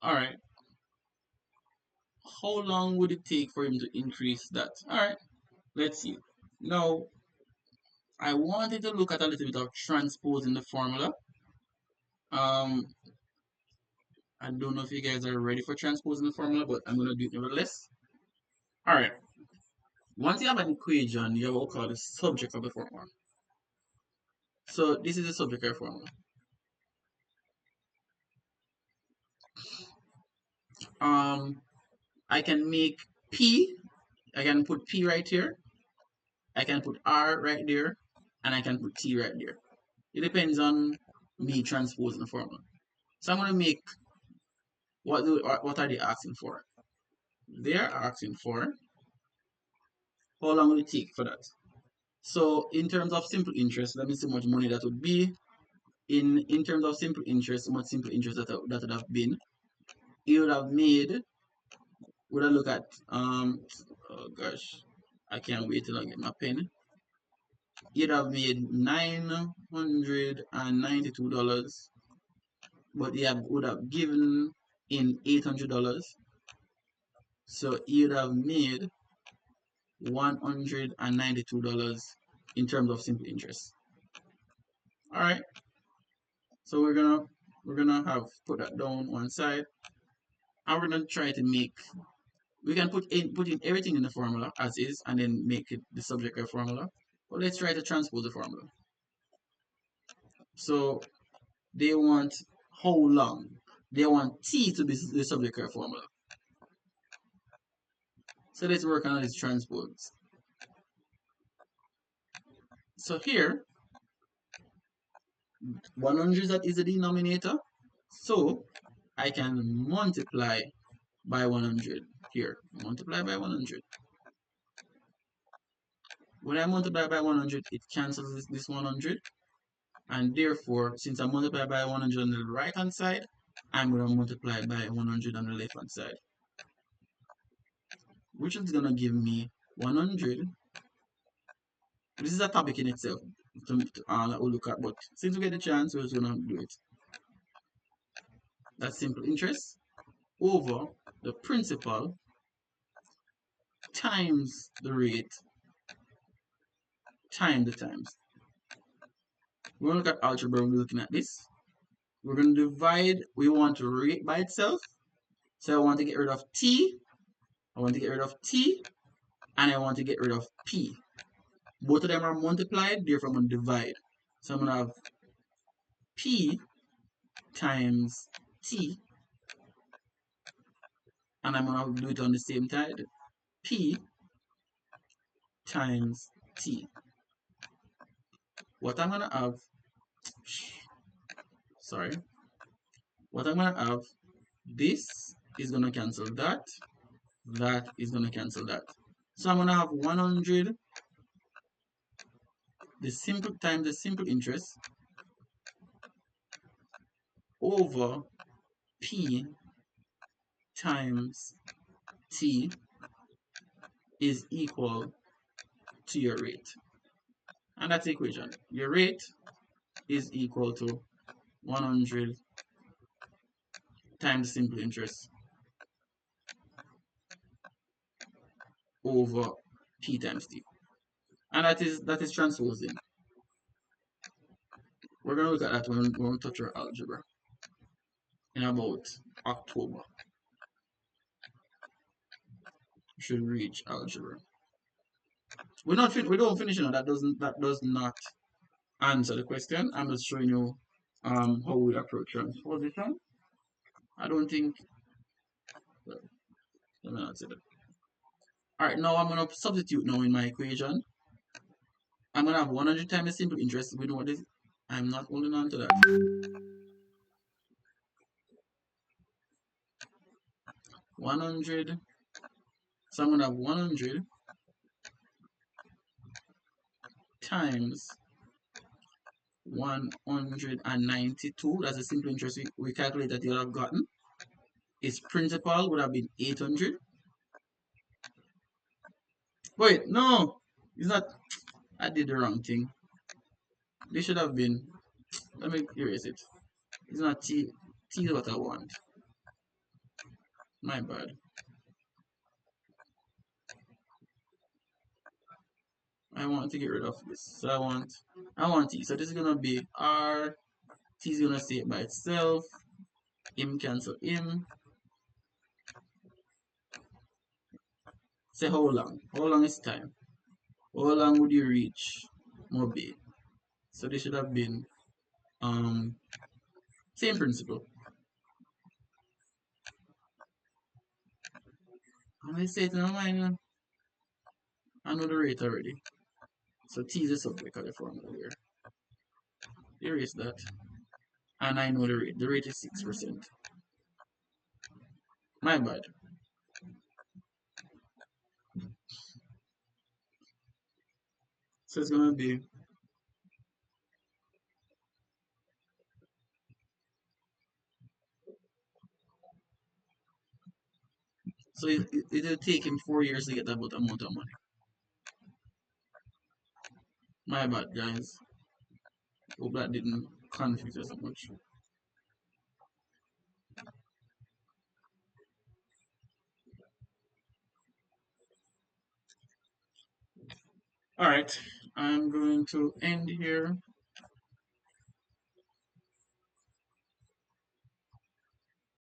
Alright. How long would it take for him to increase that? Alright, let's see. Now, I wanted to look at a little bit of transposing the formula. Um, I don't know if you guys are ready for transposing the formula, but I'm gonna do it nevertheless. Alright. Once you have an equation, you have what we call the subject of the formula. So this is the subject of the formula. I can make P, I can put P right here, I can put R right there, and I can put T right there. It depends on me transposing the formula. So I'm gonna make what are they asking for? They're asking for how long will it take for that? So in terms of simple interest, let me see how much money that would be. In terms of simple interest, how much simple interest that would have been. It would have made, would I look at oh gosh, I can't wait till I get my pen. You'd have made $992, but you would have given in $800. So you'd have made $192 in terms of simple interest. All right. So we're gonna have put that down one side, and we're gonna try to make We can put in everything in the formula as is and then make it the subject curve formula. But let's try to transpose the formula. So they want how long? They want t to be the subject curve formula. So let's work on this transpose. So here, 100 that is the denominator. So I can multiply by 100 here. Multiply by 100. When I multiply by 100, it cancels this 100. And therefore, since I multiply by 100 on the right hand side, I'm going to multiply by 100 on the left hand side, which is going to give me 100. This is a topic in itself that we'll look at, but since we get the chance, we're just going to do it. That's simple interest over the principal times the rate times the times. We're going to look at algebra. We're looking at this. We're going to divide. We want rate by itself. So I want to get rid of t. I want to get rid of t. And I want to get rid of p. Both of them are multiplied. Therefore, I'm going to divide. So I'm going to have p times t. And I'm going to do it on the same side. P times t. What I'm going to have, sorry, what I'm going to have, this is going to cancel that. That is going to cancel that. So I'm going to have 100, the simple times the simple interest over p times t is equal to your rate. And that's the equation. Your rate is equal to 100 times simple interest over p times t. And that is transposing. We're going to look at that when we touch our algebra in about October. We should reach algebra. We don't finish it. That does not answer the question. I'm just showing you how we approach transposition. I don't think. Well, let me not say that. All right, now I'm gonna substitute now in my equation. I'm gonna have 100 times the simple interest. We know what this. I'm not holding on to that. 100. So I'm gonna have 100 times 192. That's the simple interest we calculate that you'll have gotten. Its principal would have been 800. Wait, no, it's not. I did the wrong thing. This should have been. Let me erase it. It's not t. T is what I want. My bad. I want to get rid of this. So I want t. So this is gonna be r. T is gonna stay by itself. M cancel M. Say how long? How long is time? How long would you reach Mobile? So this should have been same principle. I'm gonna say it in my mind. I know the rate already. So T is the subject of the formula here. Erase that. And I know the rate. The rate is 6%. My bad. So it's gonna be so it'll take him 4 years to get that amount of money. My bad, guys. Hope that didn't confuse us so much. Alright, I'm going to end here.